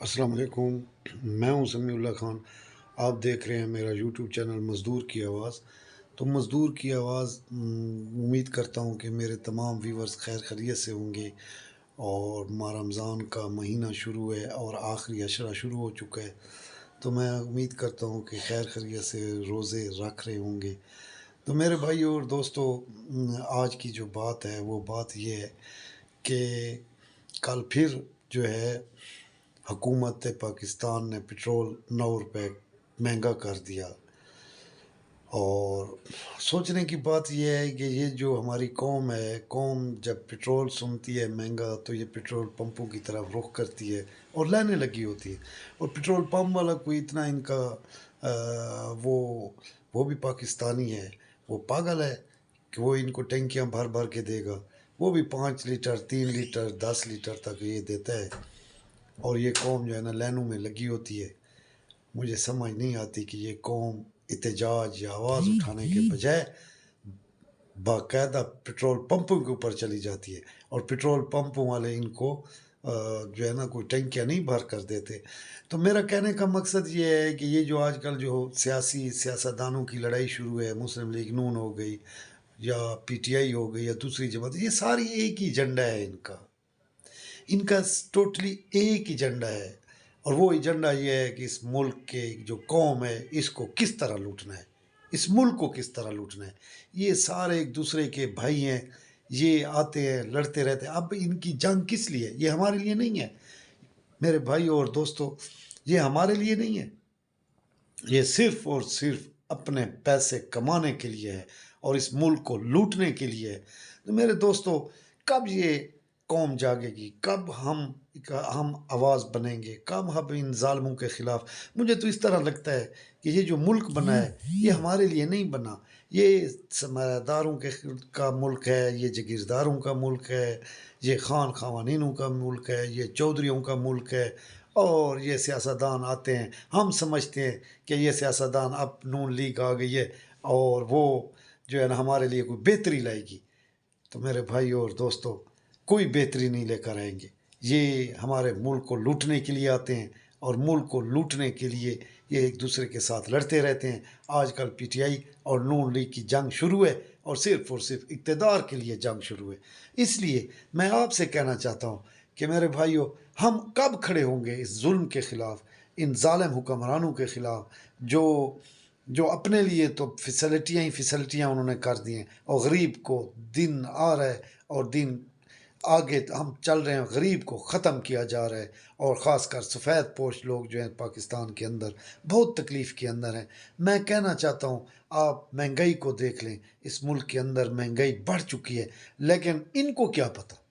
अस्सलाम वालेकुम। मैं हूं समीउल्लाह खान। आप देख रहे हैं मेरा यूट्यूब चैनल मज़दूर की आवाज़। तो मज़दूर की आवाज़ उम्मीद करता हूं कि मेरे तमाम व्यूवर्स खैर खैरियत से होंगे। और माह रमज़ान का महीना शुरू है और आखिरी अशरा शुरू हो चुका है। तो मैं उम्मीद करता हूं कि खैर खैरियत से रोज़े रख रहे होंगे। तो मेरे भाई और दोस्तों, आज की जो बात है वो बात ये है कि कल फिर जो है हुकूमत पाकिस्तान ने पेट्रोल 9 रुपए महंगा कर दिया। और सोचने की बात यह है कि ये जो हमारी कौम है, कौम जब पेट्रोल सुनती है महंगा तो ये पेट्रोल पंपों की तरफ रुख करती है और लाइनें लगी होती है। और पेट्रोल पंप वाला कोई इतना इनका वो भी पाकिस्तानी है, वो पागल है कि वो इनको टंकियां भर भर के देगा। वो भी 5 लीटर, 3 लीटर, 10 लीटर तक ये देता है। और ये कौम जो है ना लाइनों में लगी होती है। मुझे समझ नहीं आती कि ये कौम एहतजाज या आवाज़ उठाने के बजाय बाकायदा पेट्रोल पंपों के ऊपर चली जाती है। और पेट्रोल पंपों वाले इनको जो है ना कोई टंकियाँ नहीं भर कर देते। तो मेरा कहने का मकसद ये है कि ये जो आजकल जो सियासतदानों की लड़ाई शुरू है, मुस्लिम लीग नून हो गई या पीटीआई हो गई या दूसरी जमात, ये सारी एक ही एजेंडा है इनका। इनका टोटली एक एजेंडा है। और वो एजेंडा ये है कि इस मुल्क के जो कौम है इसको किस तरह लूटना है, इस मुल्क को किस तरह लूटना है। ये सारे एक दूसरे के भाई हैं, ये आते हैं लड़ते रहते हैं। अब इनकी जंग किस लिए? ये हमारे लिए नहीं है मेरे भाई और दोस्तों, ये हमारे लिए नहीं है। ये सिर्फ और सिर्फ अपने पैसे कमाने के लिए है और इस मुल्क को लूटने के लिए है। तो मेरे दोस्तों, कब ये कौम जागेगी? कब हम आवाज़ बनेंगे? कब हम इन ज़ालिमों के ख़िलाफ़? मुझे तो इस तरह लगता है कि ये जो मुल्क बना है ये हमारे लिए नहीं बना। ये सरमायादारों के का मुल्क है, ये जागीरदारों का मुल्क है, ये खान ख़वानीनों का मुल्क है, ये चौधरियों का मुल्क है। और ये सियासतदान आते हैं, हम समझते हैं कि ये सियासतदान अब नून लीग आ गई है और वो जो है ना हमारे लिए कोई बेहतरी लाएगी। तो मेरे भाई और दोस्तों, कोई बेहतरी नहीं लेकर आएंगे। ये हमारे मुल्क को लूटने के लिए आते हैं और मुल्क को लूटने के लिए ये एक दूसरे के साथ लड़ते रहते हैं। आजकल पीटीआई और नून लीग की जंग शुरू है और सिर्फ इक़्तिदार के लिए जंग शुरू है। इसलिए मैं आपसे कहना चाहता हूँ कि मेरे भाइयों, हम कब खड़े होंगे इस जुल्म के ख़िलाफ़, इन ज़ालिम हुक्मरानों के ख़िलाफ़ जो जो अपने लिए तो फैसिलिटियाँ ही फैसिलिटियाँ उन्होंने कर दी हैं और गरीब को दिन आ रहा है और दिन आगे हम चल रहे हैं, गरीब को ख़त्म किया जा रहा है। और ख़ासकर सफ़ेद पोश लोग जो हैं पाकिस्तान के अंदर बहुत तकलीफ़ के अंदर हैं। मैं कहना चाहता हूँ, आप महंगाई को देख लें, इस मुल्क के अंदर महंगाई बढ़ चुकी है, लेकिन इनको क्या पता?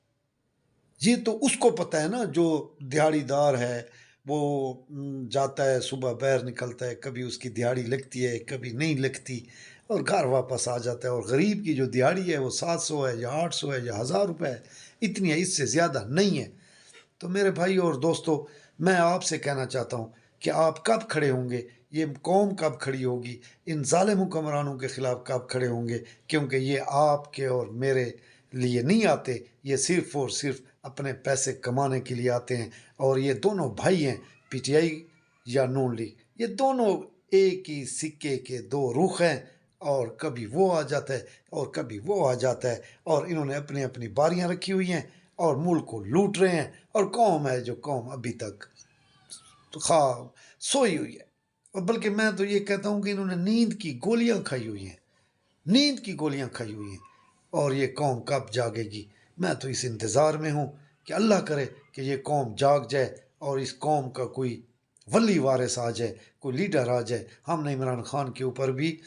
ये तो उसको पता है ना जो दिहाड़ीदार है। वो जाता है, सुबह बहर निकलता है, कभी उसकी दिहाड़ी लगती है, कभी नहीं लगती और घर वापस आ जाता है। और गरीब की जो दिहाड़ी है वो 700 है या 800 है या 1000 रुपए है, इतनी है, इससे ज़्यादा नहीं है। तो मेरे भाई और दोस्तों, मैं आपसे कहना चाहता हूँ कि आप कब खड़े होंगे, ये कौम कब खड़ी होगी, इन ज़ालिम हुक्मरानों के ख़िलाफ़ कब खड़े होंगे? क्योंकि ये आपके और मेरे लिए नहीं आते, ये सिर्फ़ और सिर्फ अपने पैसे कमाने के लिए आते हैं। और ये दोनों भाई हैं, पीटीआई या नून लीग, ये दोनों एक ही सिक्के के दो रुख हैं। और कभी वो आ जाता है और कभी वो आ जाता है और इन्होंने अपनी अपनी बारियां रखी हुई हैं और मुल्क को लूट रहे हैं। और कौम है जो कौम अभी तक तो खा सोई हुई है। और बल्कि मैं तो ये कहता हूँ कि इन्होंने नींद की गोलियां खाई हुई हैं, नींद की गोलियां खाई हुई हैं। और ये कौम कब जागेगी? मैं तो इस इंतज़ार में हूँ कि अल्लाह करे कि ये कौम जाग जाए और इस कौम का कोई वली वारिस आ जाए, कोई लीडर आ जाए। हमने इमरान खान के ऊपर भी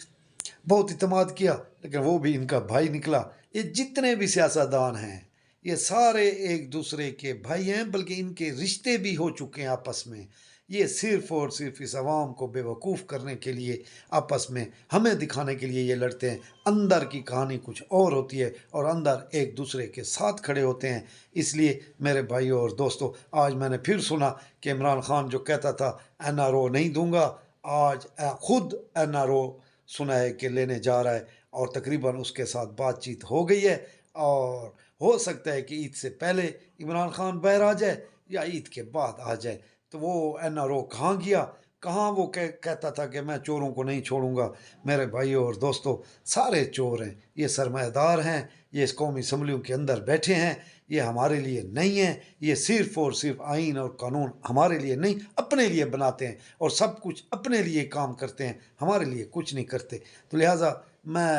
बहुत इत्मीनान किया, लेकिन वो भी इनका भाई निकला। ये जितने भी सियासतदान हैं, ये सारे एक दूसरे के भाई हैं, बल्कि इनके रिश्ते भी हो चुके हैं आपस में। ये सिर्फ और सिर्फ इस आवाम को बेवकूफ़ करने के लिए, आपस में हमें दिखाने के लिए ये लड़ते हैं। अंदर की कहानी कुछ और होती है और अंदर एक दूसरे के साथ खड़े होते हैं। इसलिए मेरे भाइयों और दोस्तों, आज मैंने फिर सुना कि इमरान खान जो कहता था एनआरओ नहीं दूंगा, आज खुद एनआरओ सुना है कि लेने जा रहा है और तकरीबन उसके साथ बातचीत हो गई है। और हो सकता है कि ईद से पहले इमरान खान बाहर आ जाए یا عید کے بعد آ جائے۔ تو وہ NRO کہاں گیا؟ کہاں وہ کہتا تھا کہ میں چوروں کو نہیں چھوڑوں گا؟ میرے بھائیوں اور دوستوں، سارے چور ہیں، یہ سرمایہ دار ہیں، یہ اس قومی اسمبلیوں کے اندر بیٹھے ہیں، یہ ہمارے لیے نہیں ہیں، یہ صرف اور صرف آئین اور قانون ہمارے لیے نہیں اپنے لیے بناتے ہیں، اور سب کچھ اپنے لیے کام کرتے ہیں، ہمارے لیے کچھ نہیں کرتے۔ تو لہٰذا میں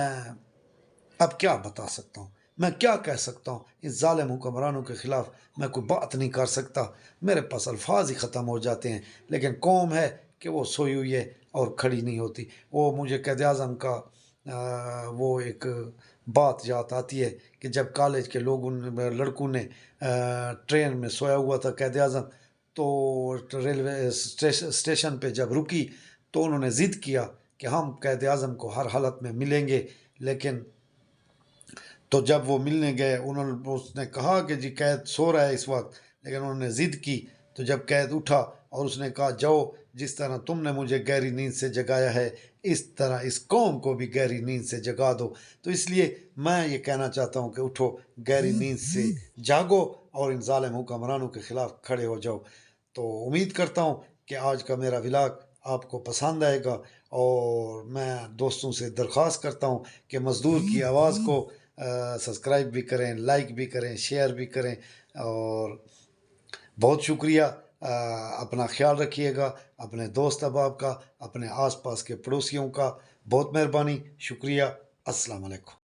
اب کیا بتا سکتا ہوں، میں کیا کہہ سکتا ہوں؟ اس ظالم حکمرانوں کے خلاف میں کوئی بات نہیں کر سکتا، میرے پاس الفاظ ہی ختم ہو جاتے ہیں۔ لیکن قوم ہے کہ وہ سوئی ہوئی ہے اور کھڑی نہیں ہوتی۔ وہ مجھے قائد اعظم کا وہ ایک بات یاد آتی ہے کہ جب کالج کے لڑکوں نے ٹرین میں سویا ہوا تھا قائد اعظم، تو ریلوے اسٹیشن پہ جب رکی تو انہوں نے ضد کیا کہ ہم قائد اعظم کو ہر حالت میں ملیں گے، لیکن تو جب وہ ملنے گئے اس نے کہا کہ جی قید سو رہا ہے اس وقت، لیکن انہوں نے ضد کی۔ تو جب قید اٹھا اور اس نے کہا جاؤ، جس طرح تم نے مجھے گہری نیند سے جگایا ہے، اس طرح اس قوم کو بھی گہری نیند سے جگا دو۔ تو اس لیے میں یہ کہنا چاہتا ہوں کہ اٹھو، گہری نیند سے جاگو اور ان ظالم حکمرانوں کے خلاف کھڑے ہو جاؤ۔ تو امید کرتا ہوں کہ آج کا میرا ولاگ آپ کو پسند آئے گا، اور میں دوستوں سے درخواست کرتا ہوں کہ مزدور کی آواز کو سبسکرائب بھی کریں، لائک بھی کریں، شیئر بھی کریں، اور بہت شکریہ۔ اپنا خیال رکھیے گا، اپنے دوست احباب کا، اپنے آس پاس کے پڑوسیوں کا، بہت مہربانی، شکریہ۔ السلام علیکم۔